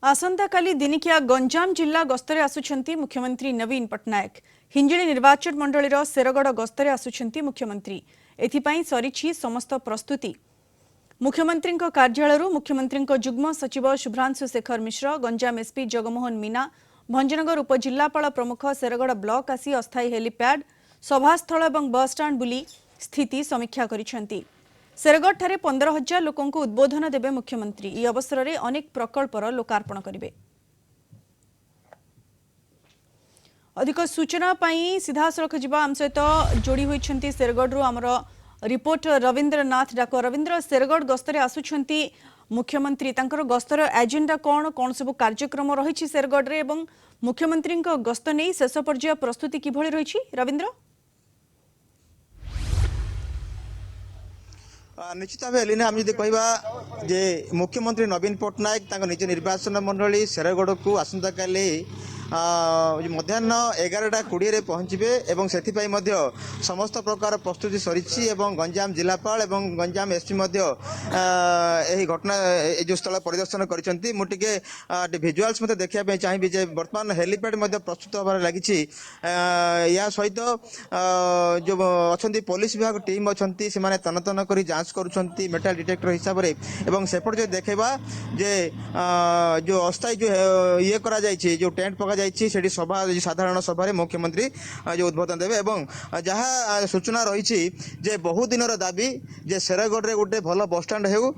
आसंता काली दिनिकिया गंजाम जिला गस्तरे आसुछंती मुख्यमंत्री नवीन पटनायक हिंजिली निर्वाचन मंडलीर शेरगढ़ गस्तरे आसुछंती मुख्यमंत्री एथिपाई सरिछि समस्त प्रस्तुति। मुख्यमंत्री कार्यालय मुख्यमंत्री जुग्म सचिव शुभ्रांशु शेखर मिश्र गंजाम एसपी जगमोहन मीना भंजनगर उपजिलापाल प्रमुख शेरगढ़ ब्लॉक आसी अस्थायी हेलीपैड सभास्थल और बस स्टाण्ड बुली स्थिति समीक्षा करिसेंती। शेरगढ़ ठारे 15,000 लोकों को उद्बोधन देवे मुख्यमंत्री। ई अवसर में अनेक प्रकल्पर लोकार्पण करेंगे। अधिक सूचना पाई सीधा सड़क जीवा आम सहित जोड़ी होती शेरगढ़ आमर रिपोर्ट रविंद्र नाथ डाक। रविंद्र, शेरगढ़ गस्तरे आसुछंती मुख्यमंत्री तांकर गस्तर एजेंडा कौन कौन सब कार्यक्रम रही शेरगढ़ रे एवं मुख्यमंत्री गस्त नहीं शेष पर्याय प्रस्तुति किभଳି रही रविंद्र? निश्चित भाव एलिना आम जब कह जे मुख्यमंत्री नवीन पट्टनायक निज निर्वाचन मंडली शेरगढ़ को आसंता काली मध्याह्न 11:20 पहुँचे और से समस्त प्रकार प्रस्तुति सरी गंजाम जिलापाल और गंजाम एसपी यही घटना जो स्थल परिदर्शन कर भिजुआल्स देखा चाहिए जे बर्तमान हेलीपैड प्रस्तुत होबार लगी। या सहित जो अच्छा पुलिस विभाग टीम अच्छा से तन तन कर जांच करुँच मेटाल डिटेक्टर हिसाब से सेपट जो देखा जे जो अस्थायी जो ये करा जो टेंट पका सभा साधारण सभा मुख्यमंत्री जो उद्बोधन देवे और जहाँ सूचना रही जे बहु दिन दाबी जे शेरगढ़ रे गोटे भल बसस्टाण्ड हो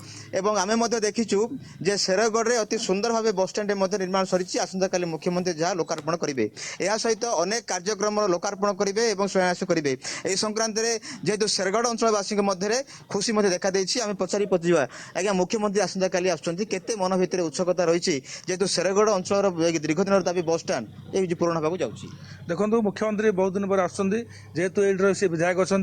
आम देखीचु जे शेरगढ़ रे अति सुंदर भाव बसस्टाण्ड निर्माण सरी आसंता काली मुख्यमंत्री जहाँ लोकार्पण करेंगे। यह सहित अनेक कार्यक्रम लोकार्पण करेंगे और शिलान्यास करेंगे। यह संक्रांत में जेहेतु शेरगढ़ अंचलवासी मध्य खुशी देखा देछि आम पचारि पचा आज्ञा मुख्यमंत्री आसंता काली आसुछंती केते मन भितर उत्सुकता रही जेहेतु शेरगढ़ अंचल दीर्घ दिन दाबी बसस्टाण्ड ये पूरण होगा जाऊँगी। देखो मुख्यमंत्री बहुत दिन पर आसतु ये सी विधायक अच्छा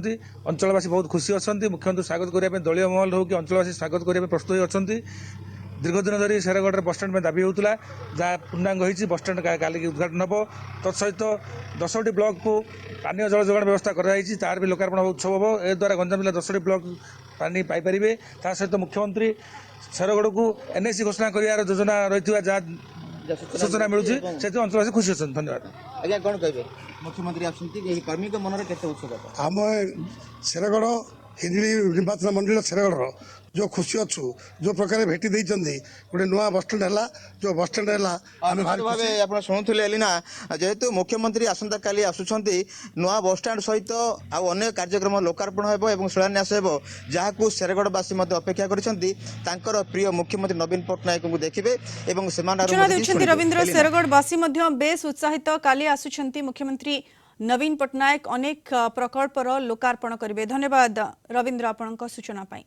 अंचलवासी बहुत खुशी अच्छा मुख्यमंत्री स्वागत करने दलीय महल हो कि अंचलवासी स्वागत करने प्रस्तुत अच्छा दीर्घ दिन धरी शेरगढ़ बसस्टाण्ड में दाबी होता जहाँ पूर्णांग होती बसस्टाण्ड काली उद्घाटन हम तत्सहित 10टी ब्लॉक को पानी जल जोगाण व्यवस्था कराई तार भी लोकार्पण उत्सव हम ए द्वारा गंजाम जिला 10टी ब्लॉक पानी पाइपर ता सहित मुख्यमंत्री शेरगढ़ को एनएसी घोषणा कर योजना रही सूचना मिलूँ से अंचलवासी खुशी अच्छा। धन्यवाद। आज्ञा कौन कहे मुख्यमंत्री आसुँच कर्मी मन के उत्सुकता आम शेरगढ़ हिंजिली निर्वाचन मंडल शेरगढ़ जो खुशी अच्छु जो प्रकार भेटी देते गोटे नुआ बसस्टाण्ड है जो बसस्टाण्ड है आप शुणुले एलिना जेहेतु मुख्यमंत्री आसंता काली आसुछंती नुआ बसस्टाण्ड सहित आउ अनेक कार्यक्रम लोकार्पण हो शिलान्यास हो जहाँ शेरगढ़वासी अपेक्षा कर प्रिय मुख्यमंत्री नवीन पट्टनायक को देखिए। रविंद्र, शेरगढ़वासी बेस उत्साहित काली आसुछंती मुख्यमंत्री नवीन पट्टनायक अनेक प्रकल्पर लोकार्पण करेंगे। धन्यवाद रविंद्र आपणक सूचना पाई।